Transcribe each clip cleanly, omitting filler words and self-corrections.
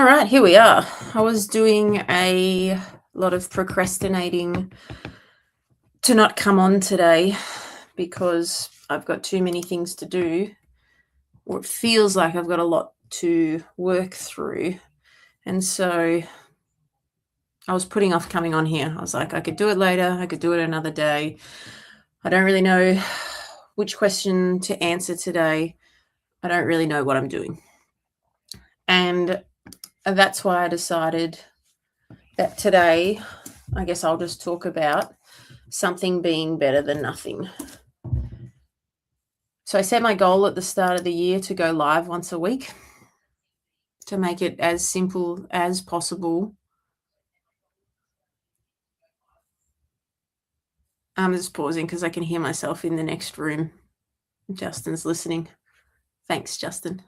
All right, here we are. I was doing a lot of procrastinating to not come on today because I've got too many things to do, or it feels like I've got a lot to work through. And so I was putting off coming on here. I was like, I could do it later. I could do it another day. I don't really know which question to answer today. I don't really know what I'm doing. And that's why I decided that today, I guess I'll just talk about something being better than nothing. So I set my goal at the start of the year to go live once a week, to make it as simple as possible. I'm just pausing because I can hear myself in the next room. Justin's listening. Thanks, Justin.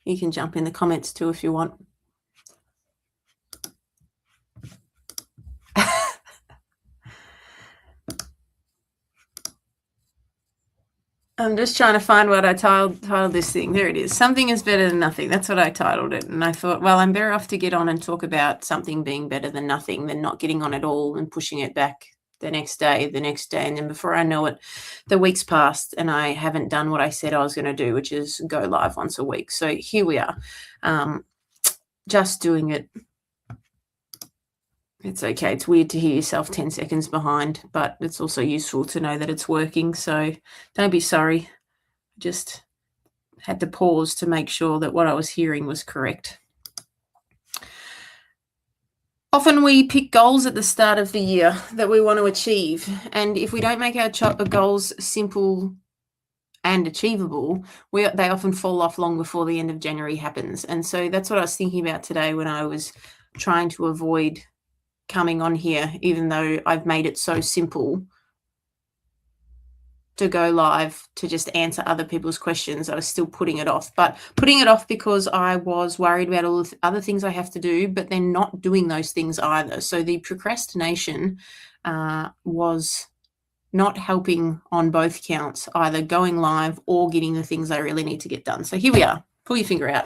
You can jump in the comments too if you want. I'm just trying to find what I titled this thing. There it is. Something is better than nothing. That's what I titled it. And I thought, well, I'm better off to get on and talk about something being better than nothing than not getting on at all and pushing it back the next day. And then before I know it, the week's passed and I haven't done what I said I was going to do, which is go live once a week. So here we are, just doing it. It's okay. It's weird to hear yourself 10 seconds behind, but it's also useful to know that it's working. So don't be sorry. Just had to pause to make sure that what I was hearing was correct. Often we pick goals at the start of the year that we want to achieve. And if we don't make our goals simple and achievable, they often fall off long before the end of January happens. And so that's what I was thinking about today when I was trying to avoid coming on here, even though I've made it so simple to go live to just answer other people's questions. I was still putting it off because I was worried about all the other things I have to do, but then not doing those things either. So the procrastination was not helping on both counts, either going live or getting the things I really need to get done. So here we are. Pull your finger out.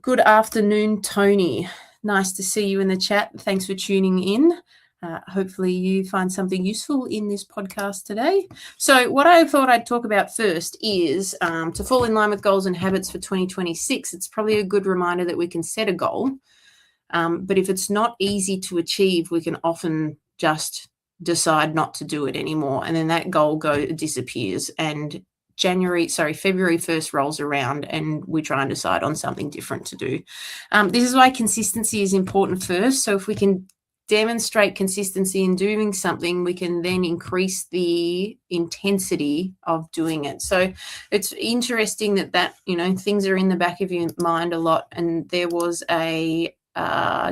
Good afternoon, Tony. Nice to see you in the chat. Thanks for tuning in. Hopefully you find something useful in this podcast today. So what I thought I'd talk about first is to fall in line with goals and habits for 2026. It's probably a good reminder that we can set a goal. But if it's not easy to achieve, we can often just decide not to do it anymore. And then that goal disappears and February 1st rolls around and we try and decide on something different to do. This is why consistency is important first. So if we can demonstrate consistency in doing something, we can then increase the intensity of doing it. So it's interesting that things are in the back of your mind a lot. And there was a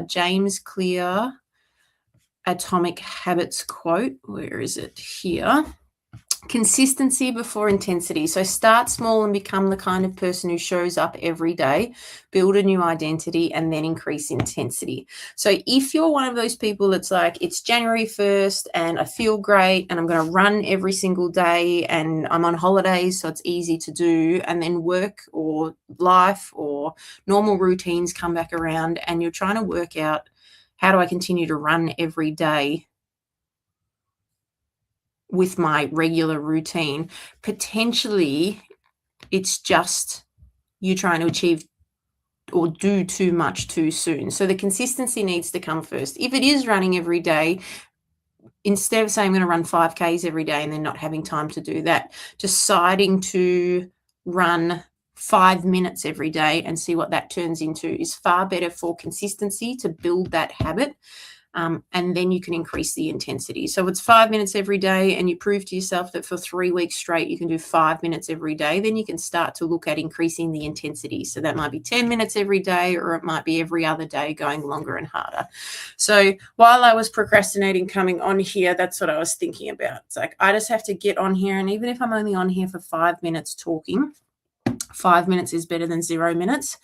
James Clear Atomic Habits quote. Where is it? Here. Consistency before intensity. So start small and become the kind of person who shows up every day, build a new identity, and then increase intensity. So if you're one of those people that's like, it's January 1st and I feel great and I'm going to run every single day and I'm on holidays, so it's easy to do, and then work or life or normal routines come back around and you're trying to work out, how do I continue to run every day with my regular routine? Potentially it's just you trying to achieve or do too much too soon. So the consistency needs to come first. If it is running every day, instead of saying I'm going to run 5Ks every day and then not having time to do that, deciding to run 5 minutes every day and see what that turns into is far better for consistency, to build that habit. And then you can increase the intensity. So it's 5 minutes every day and you prove to yourself that for 3 weeks straight you can do 5 minutes every day, then you can start to look at increasing the intensity. So that might be 10 minutes every day, or it might be every other day, going longer and harder. So while I was procrastinating coming on here, that's what I was thinking about. It's like, I just have to get on here, and even if I'm only on here for 5 minutes talking, 5 minutes is better than 0 minutes.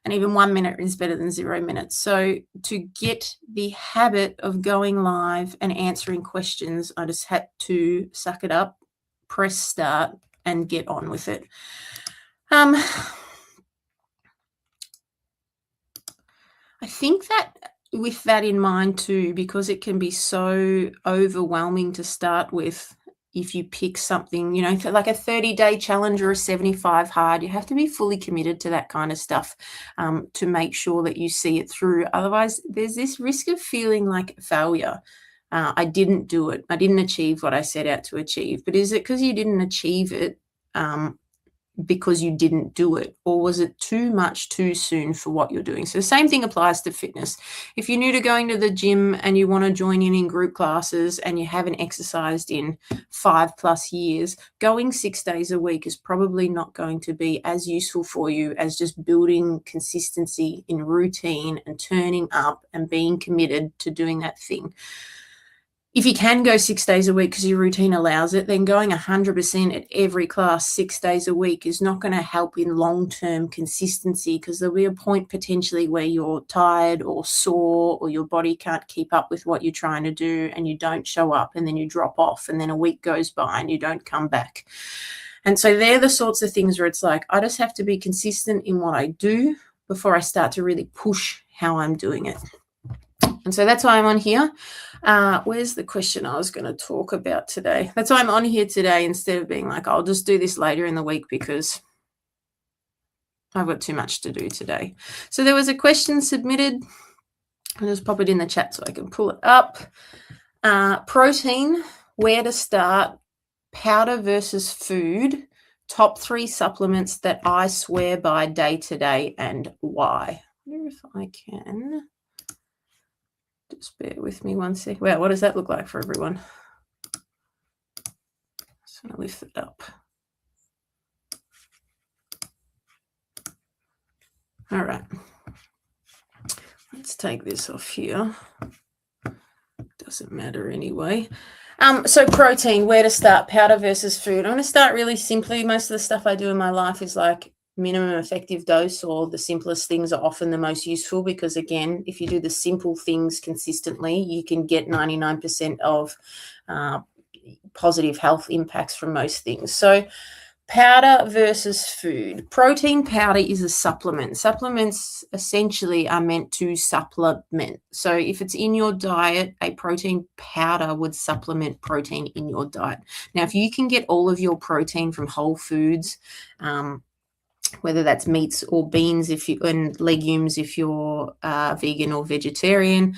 And even 1 minute is better than 0 minutes. So to get the habit of going live and answering questions, I just had to suck it up, press start, and get on with it. think that with that in mind too, because it can be so overwhelming to start with, if you pick something, like a 30-day challenge or a 75 hard, you have to be fully committed to that kind of stuff, to make sure that you see it through. Otherwise, there's this risk of feeling like failure. I didn't do it. I didn't achieve what I set out to achieve. But is it because you didn't achieve it, because you didn't do it, or was it too much too soon for what you're doing? So the same thing applies to fitness. If you're new to going to the gym and you want to join in group classes and you haven't exercised in 5+ years, going 6 days a week is probably not going to be as useful for you as just building consistency in routine and turning up and being committed to doing that thing. If you can go 6 days a week because your routine allows it, then going 100% at every class 6 days a week is not going to help in long-term consistency, because there'll be a point potentially where you're tired or sore, or your body can't keep up with what you're trying to do and you don't show up, and then you drop off, and then a week goes by and you don't come back. And so they're the sorts of things where it's like, I just have to be consistent in what I do before I start to really push how I'm doing it. And so that's why I'm on here. Where's the question I was going to talk about today? That's why I'm on here today, instead of being like, I'll just do this later in the week because I've got too much to do today. So there was a question submitted. I'll just pop it in the chat so I can pull it up. Protein, where to start, powder versus food, top 3 supplements that I swear by day to day, and why. I wonder if I can. Just bear with me one sec. Wow, what does that look like for everyone? Just going to lift it up. All right. Let's take this off here. Doesn't matter anyway. So protein, where to start, powder versus food. I'm going to start really simply. Most of the stuff I do in my life is like minimum effective dose, or the simplest things are often the most useful, because again, if you do the simple things consistently, you can get 99% of positive health impacts from most things. So powder versus food. Protein powder is a supplement. Supplements essentially are meant to supplement. So if it's in your diet, a protein powder would supplement protein in your diet. Now, if you can get all of your protein from whole foods, whether that's meats or beans, and legumes if you're vegan or vegetarian,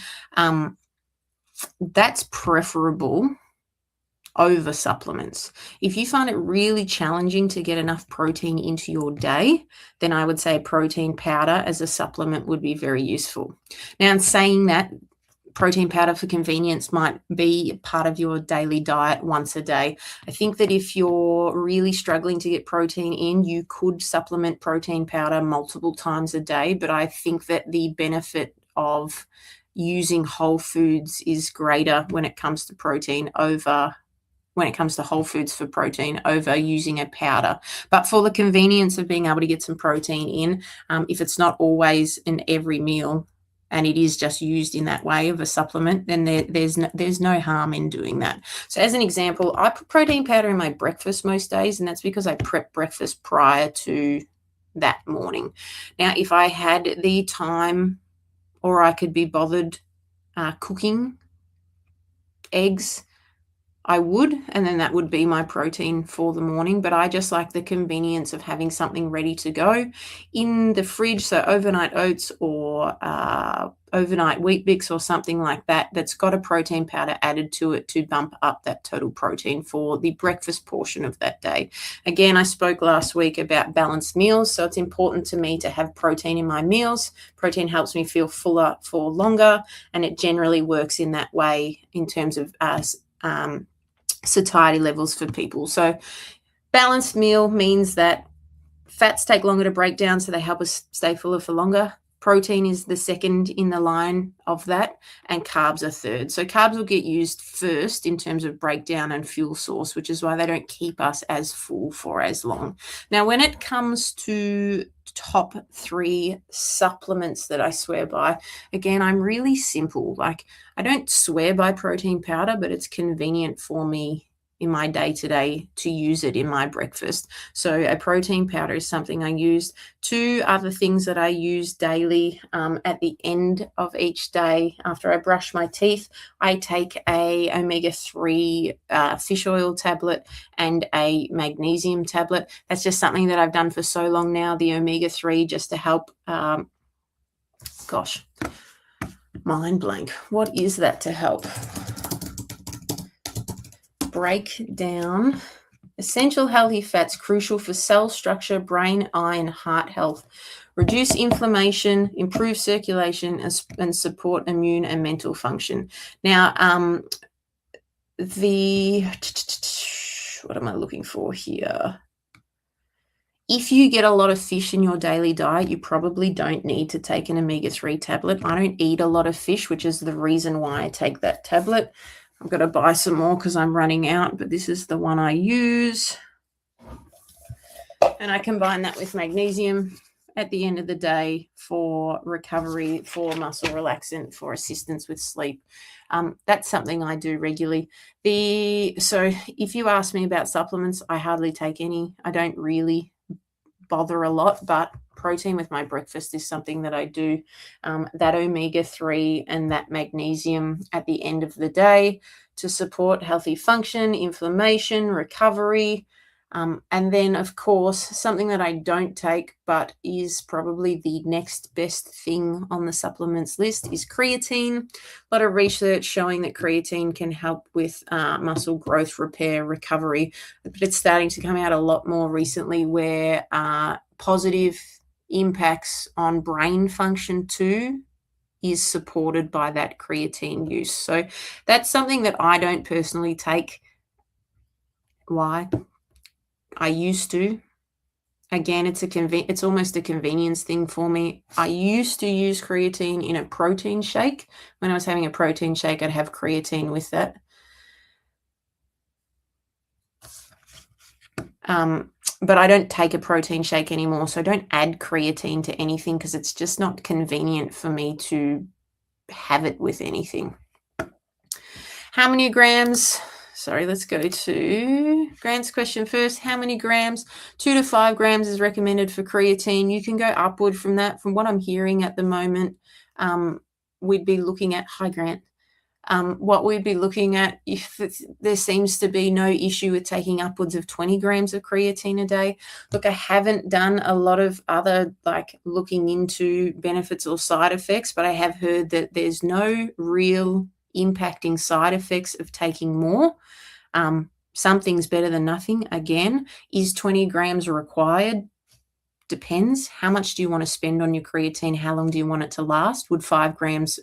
that's preferable over supplements. If you find it really challenging to get enough protein into your day, then I would say protein powder as a supplement would be very useful. Now, in saying that, protein powder for convenience might be part of your daily diet once a day. I think that if you're really struggling to get protein in, you could supplement protein powder multiple times a day, but I think that the benefit of using whole foods is greater when it comes to whole foods for protein over using a powder. But for the convenience of being able to get some protein in, if it's not always in every meal, and it is just used in that way of a supplement, then there's no harm in doing that. So as an example, I put protein powder in my breakfast most days, and that's because I prep breakfast prior to that morning. Now, if I had the time, or I could be bothered cooking eggs, I would, and then that would be my protein for the morning. But I just like the convenience of having something ready to go in the fridge. So overnight oats or overnight Wheat Bix or something like that, that's got a protein powder added to it to bump up that total protein for the breakfast portion of that day. Again, I spoke last week about balanced meals. So it's important to me to have protein in my meals. Protein helps me feel fuller for longer, and it generally works in that way in terms of satiety levels for people. So balanced meal means that fats take longer to break down, so they help us stay fuller for longer. Protein is the second in the line of that, and carbs are third. So carbs will get used first in terms of breakdown and fuel source, which is why they don't keep us as full for as long. Now, when it comes to top 3 supplements that I swear by, again, I'm really simple. Like, I don't swear by protein powder, but it's convenient for me in my day-to-day to use it in my breakfast. So a protein powder is something I use. 2 other things that I use daily at the end of each day after I brush my teeth, I take a omega-3 fish oil tablet and a magnesium tablet. That's just something that I've done for so long now, the omega-3, just to help, gosh, mind blank. What is that to help? Break down essential healthy fats crucial for cell structure, brain, eye, and heart health, reduce inflammation, improve circulation, and support immune and mental function. Now, what am I looking for here? If you get a lot of fish in your daily diet, you probably don't need to take an omega-3 tablet. I don't eat a lot of fish, which is the reason why I take that tablet. I've got to buy some more because I'm running out, but this is the one I use. And I combine that with magnesium at the end of the day for recovery, for muscle relaxant, for assistance with sleep. That's something I do regularly. So if you ask me about supplements, I hardly take any. I don't really bother a lot, but protein with my breakfast is something that I do. That omega-3 and that magnesium at the end of the day to support healthy function, inflammation, recovery. And then, of course, something that I don't take but is probably the next best thing on the supplements list is creatine. A lot of research showing that creatine can help with muscle growth, repair, recovery, but it's starting to come out a lot more recently where positive impacts on brain function too is supported by that creatine use. So that's something that I don't personally take. Why? I used to. Again, it's almost a convenience thing for me. I used to use creatine in a protein shake. When I was having a protein shake, I'd have creatine with that. But I don't take a protein shake anymore, so I don't add creatine to anything because it's just not convenient for me to have it with anything. How many grams? Sorry, let's go to Grant's question first. How many grams? 2 to 5 grams is recommended for creatine. You can go upward from that. From what I'm hearing at the moment, we'd be looking at, hi Grant, what we'd be looking at if there seems to be no issue with taking upwards of 20 grams of creatine a day. Look, I haven't done a lot of other looking into benefits or side effects, but I have heard that there's no real impacting side effects of taking more. Something's better than nothing. Again, is 20 grams required? Depends. How much do you want to spend on your creatine? How long do you want it to last? Would 5 grams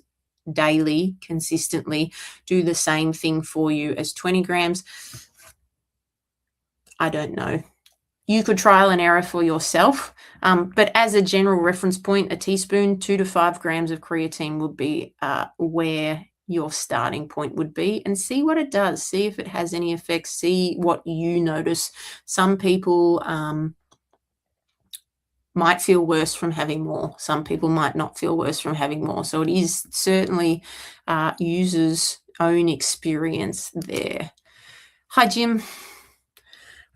daily consistently do the same thing for you as 20 grams? I don't know. You could trial and error for yourself, but as a general reference point, a teaspoon, 2 to 5 grams of creatine would be where your starting point would be, and see what it does. See if it has any effects. See what you notice. Some people might feel worse from having more. Some people might not feel worse from having more. So it is certainly users' own experience there. Hi, Jim. I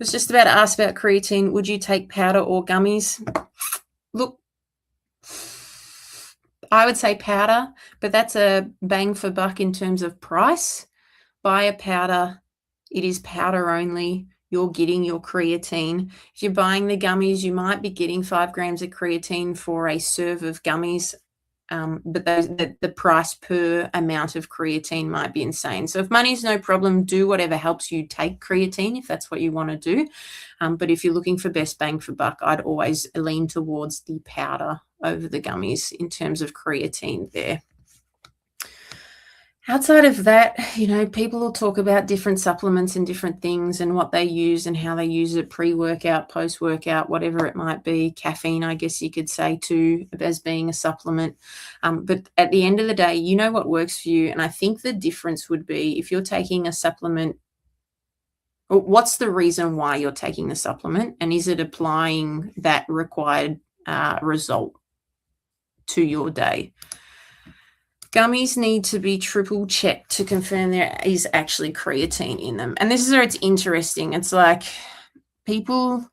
was just about to ask about creatine. Would you take powder or gummies? Look, I would say powder, but that's a bang for buck in terms of price. Buy a powder. It is powder only. You're getting your creatine. If you're buying the gummies, you might be getting 5 grams of creatine for a serve of gummies, but the price per amount of creatine might be insane. So if money's no problem, do whatever helps you take creatine if that's what you want to do. But if you're looking for best bang for buck, I'd always lean towards the powder over the gummies in terms of creatine there. Outside of that, people will talk about different supplements and different things and what they use and how they use it, pre-workout, post-workout, whatever it might be. Caffeine, I guess you could say too, as being a supplement. But at the end of the day, you know what works for you. And I think the difference would be if you're taking a supplement, what's the reason why you're taking the supplement? And is it applying that required result to your day? Gummies need to be triple checked to confirm there is actually creatine in them. And this is where it's interesting. It's like people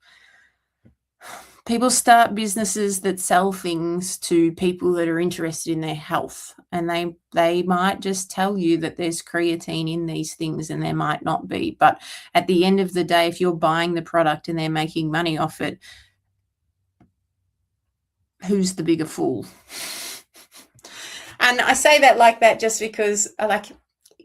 start businesses that sell things to people that are interested in their health, and they might just tell you that there's creatine in these things, and there might not be. But at the end of the day, if you're buying the product and they're making money off it, who's the bigger fool? And I say that like that just because if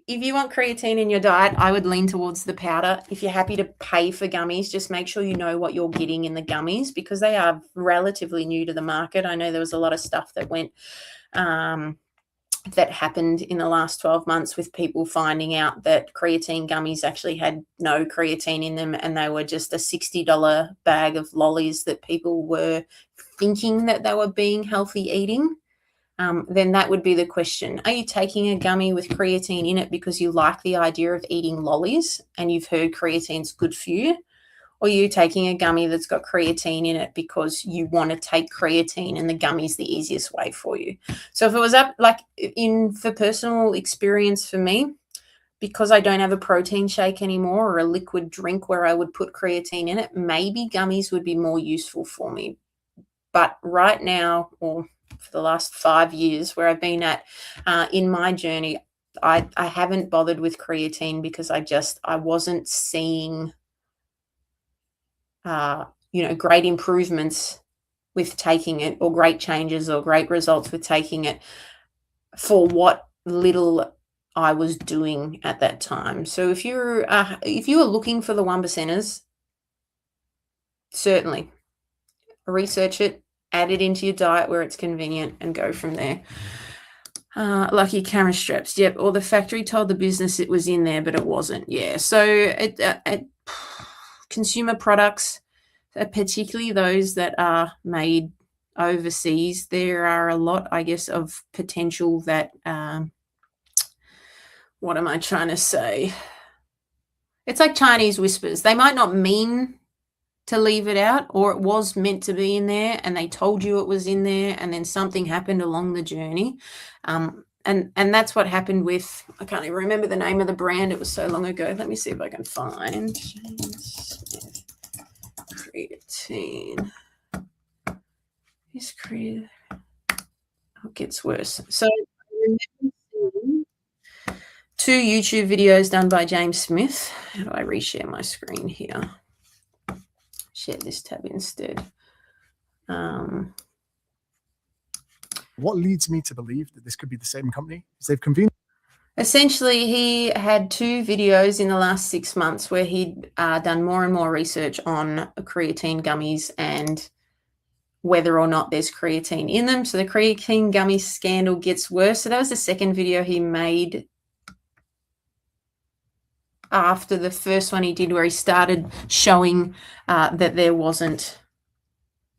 you want creatine in your diet, I would lean towards the powder. If you're happy to pay for gummies, just make sure you know what you're getting in the gummies, because they are relatively new to the market. I know there was a lot of stuff that went that happened in the last 12 months with people finding out that creatine gummies actually had no creatine in them, and they were just a $60 bag of lollies that people were thinking that they were being healthy eating. Then that would be the question. Are you taking a gummy with creatine in it because you like the idea of eating lollies and you've heard creatine's good for you? Or are you taking a gummy that's got creatine in it because you want to take creatine and the gummy's the easiest way for you? So if it was up for personal experience for me, because I don't have a protein shake anymore or a liquid drink where I would put creatine in it, maybe gummies would be more useful for me. But right now, or for the last 5 years where I've been at in my journey, I haven't bothered with creatine because I wasn't seeing great improvements with taking it, or great changes or great results with taking it for what little I was doing at that time. So if you are looking for the 1%ers, certainly research it, add it into your diet where it's convenient, and go from there. Lucky camera straps. Yep. Or the factory told the business it was in there, but it wasn't. Yeah. So consumer products, particularly those that are made overseas, there are a lot, I guess, of potential that, what am I trying to say? It's like Chinese whispers. They might not mean to leave it out, or it was meant to be in there and they told you it was in there, and then something happened along the journey. And that's what happened with, I can't even remember the name of the brand. It was so long ago. Let me see if I can find creatine. Is creatine. It gets worse. So I remember seeing 2 YouTube videos done by James Smith. How do I reshare my screen here? Share this tab instead. What leads me to believe that this could be the same company? Is they've convened. Essentially, he had 2 videos in the last 6 months where he'd done more and more research on creatine gummies and whether or not there's creatine in them. So the creatine gummy scandal gets worse. So that was the second video he made after the first one he did, where he started showing that there wasn't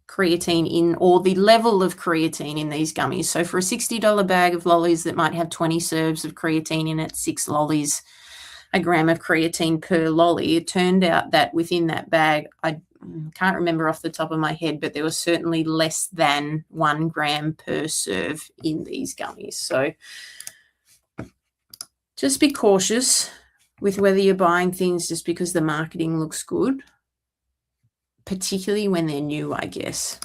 creatine in, or the level of creatine in these gummies. So for a $60 bag of lollies that might have 20 serves of creatine in it, 6 lollies, a gram of creatine per lolly, it turned out that within that bag, I can't remember off the top of my head, but there was certainly less than 1 gram per serve in these gummies. So just be cautious with whether you're buying things just because the marketing looks good, particularly when they're new, I guess.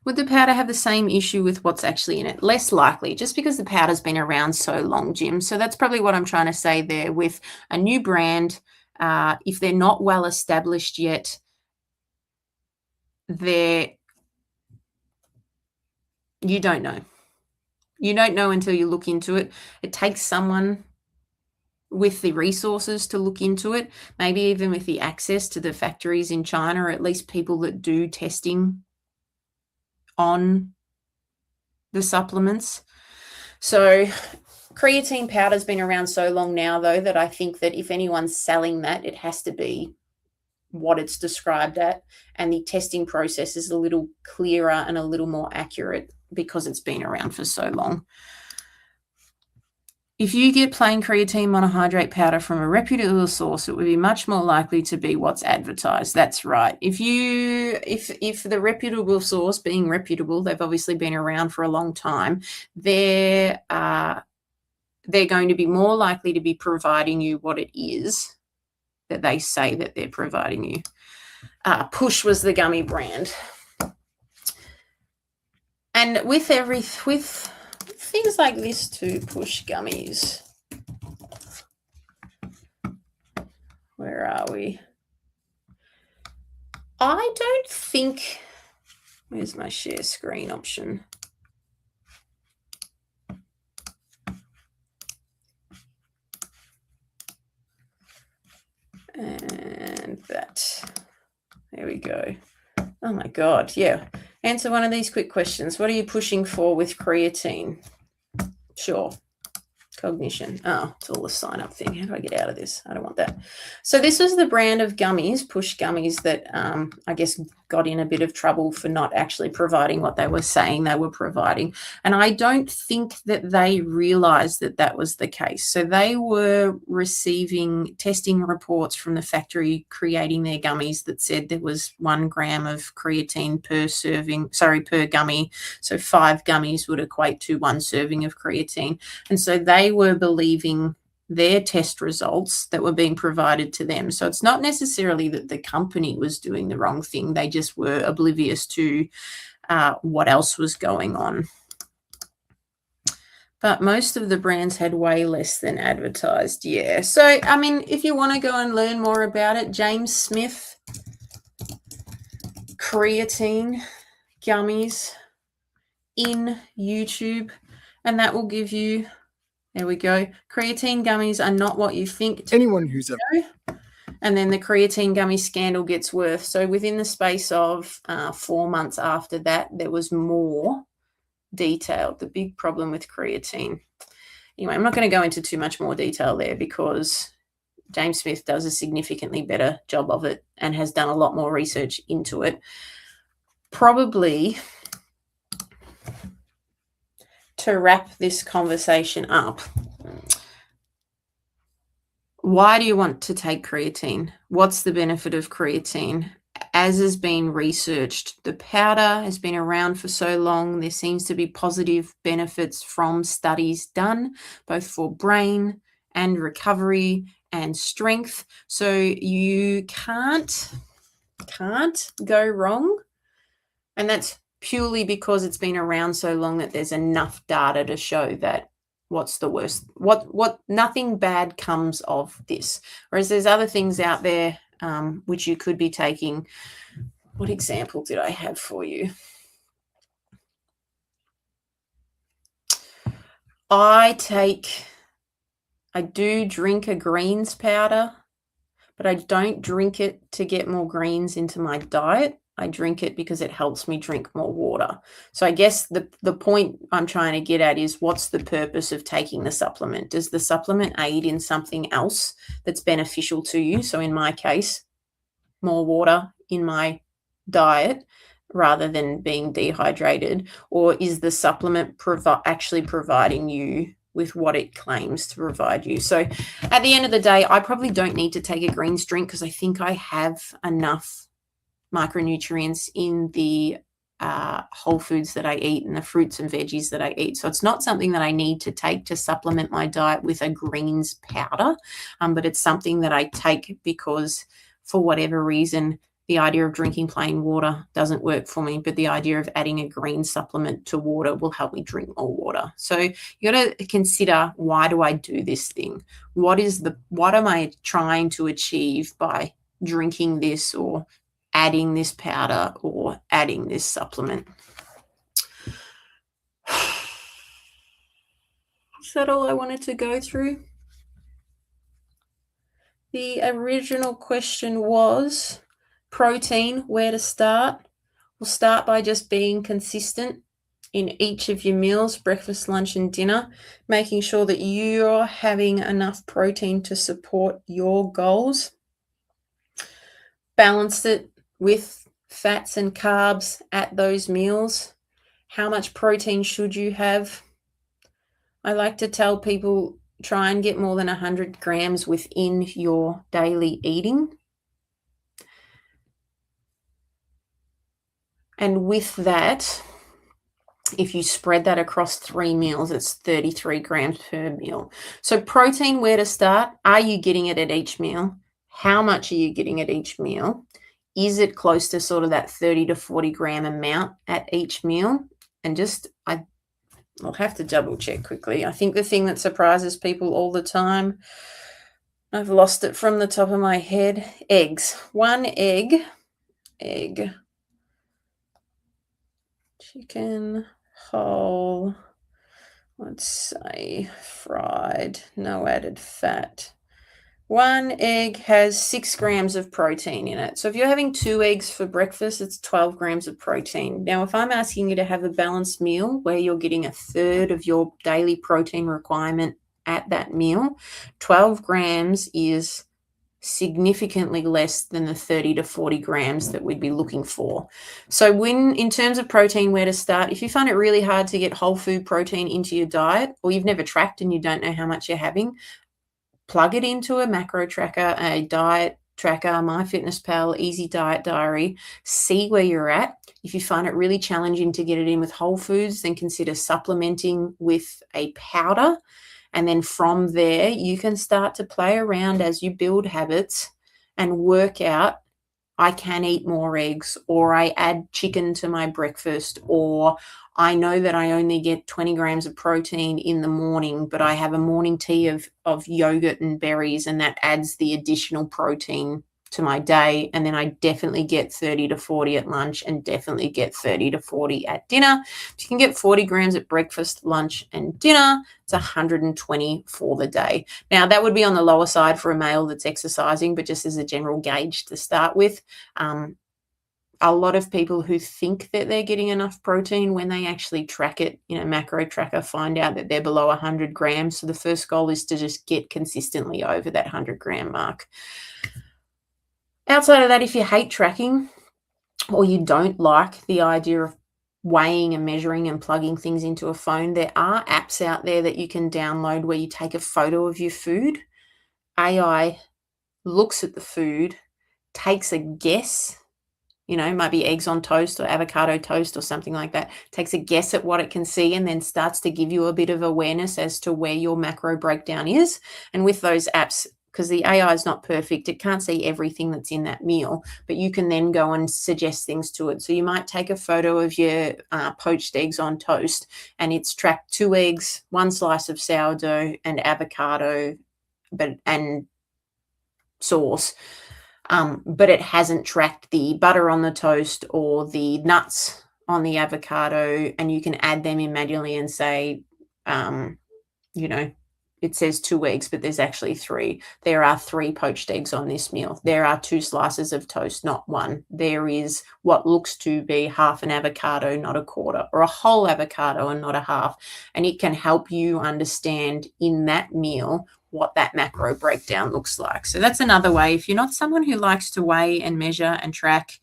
Would the powder have the same issue with what's actually in it? Less likely, just because the powder's been around so long, Jim. So that's probably what I'm trying to say there. With a new brand, if they're not well established yet, you don't know. You don't know until you look into it. It takes someone with the resources to look into it, maybe even with the access to the factories in China, or at least people that do testing on the supplements. So creatine powder's been around so long now, though, that I think that if anyone's selling that, it has to be what it's described at, and the testing process is a little clearer and a little more accurate because it's been around for so long. If you get plain creatine monohydrate powder from a reputable source, it would be much more likely to be what's advertised. That's right. If the reputable source, being reputable, they've obviously been around for a long time, they're going to be more likely to be providing you what it is that they say that they're providing you. Push was the gummy brand. And with things like this too, Push gummies. Where are we? I don't think, where's my share screen option? And that, there we go. Oh my God, yeah. Answer one of these quick questions. What are you pushing for with creatine? Sure. Cognition. Oh, it's all the sign up thing. How do I get out of this? I don't want that. So this was the brand of gummies, Push gummies, that I guess got in a bit of trouble for not actually providing what they were saying they were providing. And I don't think that they realized that that was the case. So they were receiving testing reports from the factory creating their gummies that said there was 1 gram of creatine per gummy. So 5 gummies would equate to 1 serving of creatine. And so they were believing their test results that were being provided to them. So it's not necessarily that the company was doing the wrong thing. They just were oblivious to what else was going on. But most of the brands had way less than advertised. Yeah. So, I mean, if you want to go and learn more about it, James Smith, creatine gummies in YouTube, and that will give you, there we go. Creatine gummies are not what you think. Anyone who's and then the creatine gummy scandal gets worse. So within the space of 4 months after that, there was more detailed. The big problem with creatine. Anyway, I'm not going to go into too much more detail there because James Smith does a significantly better job of it and has done a lot more research into it. Probably to wrap this conversation up, why do you want to take creatine? What's the benefit of creatine? As has been researched, the powder has been around for so long. There seems to be positive benefits from studies done, both for brain and recovery and strength. So you can't go wrong. And that's purely because it's been around so long that there's enough data to show that what's the worst, nothing bad comes of this. Whereas there's other things out there which you could be taking. What example did I have for you? I do drink a greens powder, but I don't drink it to get more greens into my diet. I drink it because it helps me drink more water. So I guess the point I'm trying to get at is, what's the purpose of taking the supplement? Does the supplement aid in something else that's beneficial to you? So in my case, more water in my diet rather than being dehydrated, or is the supplement actually providing you with what it claims to provide you? So at the end of the day, I probably don't need to take a greens drink because I think I have enough micronutrients in the whole foods that I eat and the fruits and veggies that I eat. So it's not something that I need to take to supplement my diet with a greens powder, but it's something that I take because for whatever reason, the idea of drinking plain water doesn't work for me, but the idea of adding a green supplement to water will help me drink more water. So you got to consider, why do I do this thing? What am I trying to achieve by drinking this, or adding this powder, or adding this supplement? Is that all I wanted to go through? The original question was protein, where to start? We'll start by just being consistent in each of your meals, breakfast, lunch, and dinner, making sure that you're having enough protein to support your goals. Balance it with fats and carbs at those meals. How much protein should you have? I like to tell people, try and get more than 100 grams within your daily eating. And with that, if you spread that across 3 meals, it's 33 grams per meal. So protein, where to start? Are you getting it at each meal? How much are you getting at each meal? Is it close to sort of that 30 to 40 gram amount at each meal? And just, I'll have to double check quickly. I think the thing that surprises people all the time, I've lost it from the top of my head, eggs. 1 egg, chicken, whole, let's say fried, no added fat. 1 egg has 6 grams of protein in it. So if you're having 2 eggs for breakfast, it's 12 grams of protein. Now, if I'm asking you to have a balanced meal where you're getting a third of your daily protein requirement at that meal, 12 grams is significantly less than the 30 to 40 grams that we'd be looking for. So in terms of protein, where to start, if you find it really hard to get whole food protein into your diet, or you've never tracked and you don't know how much you're having, plug it into a macro tracker, a diet tracker, MyFitnessPal, Easy Diet Diary, see where you're at. If you find it really challenging to get it in with whole foods, then consider supplementing with a powder. And then from there, you can start to play around as you build habits and work out, I can eat more eggs, or I add chicken to my breakfast, or I know that I only get 20 grams of protein in the morning, but I have a morning tea of yogurt and berries, and that adds the additional protein to my day. And then I definitely get 30 to 40 at lunch and definitely get 30 to 40 at dinner. If you can get 40 grams at breakfast, lunch, and dinner, it's 120 for the day. Now, that would be on the lower side for a male that's exercising, but just as a general gauge to start with. A lot of people who think that they're getting enough protein, when they actually track it in a macro tracker, find out that they're below 100 grams. So the first goal is to just get consistently over that 100 gram mark. Outside of that, if you hate tracking or you don't like the idea of weighing and measuring and plugging things into a phone, there are apps out there that you can download where you take a photo of your food. AI looks at the food, takes a guess, it might be eggs on toast or avocado toast or something like that, takes a guess at what it can see, and then starts to give you a bit of awareness as to where your macro breakdown is. And with those apps, because the AI is not perfect, it can't see everything that's in that meal, but you can then go and suggest things to it. So you might take a photo of your poached eggs on toast, and it's tracked 2 eggs, 1 slice of sourdough, and avocado, and sauce. But it hasn't tracked the butter on the toast or the nuts on the avocado, and you can add them in manually and say, it says 2 eggs, but there's actually 3. There are 3 poached eggs on this meal. There are 2 slices of toast, not 1. There is what looks to be half an avocado, not a quarter, or a whole avocado and not a half. And it can help you understand in that meal what that macro breakdown looks like. So that's another way. If you're not someone who likes to weigh and measure and track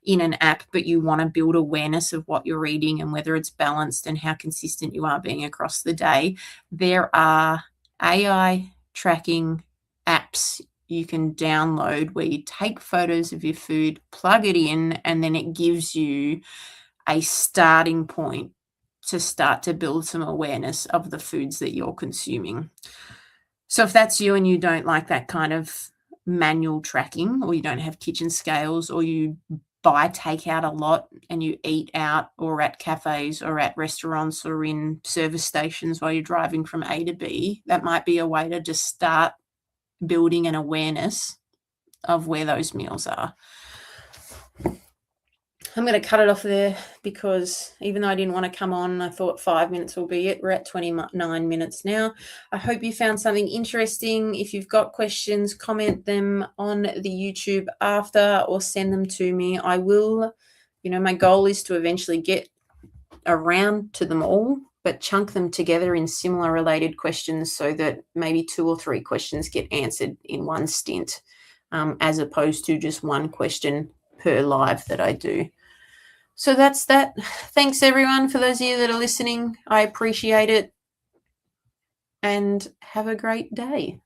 in an app, but you want to build awareness of what you're eating and whether it's balanced and how consistent you are being across the day, there are AI tracking apps you can download where you take photos of your food, plug it in, and then it gives you a starting point to start to build some awareness of the foods that you're consuming. So if that's you and you don't like that kind of manual tracking, or you don't have kitchen scales, or you buy takeout a lot and you eat out or at cafes or at restaurants or in service stations while you're driving from A to B, that might be a way to just start building an awareness of where those meals are. I'm going to cut it off there because even though I didn't want to come on, I thought 5 minutes will be it. We're at 29 minutes now. I hope you found something interesting. If you've got questions, comment them on the YouTube after or send them to me. I will, my goal is to eventually get around to them all, but chunk them together in similar related questions so that maybe 2 or 3 questions get answered in one stint, as opposed to just one question per live that I do. So that's that. Thanks, everyone, for those of you that are listening. I appreciate it. and have a great day.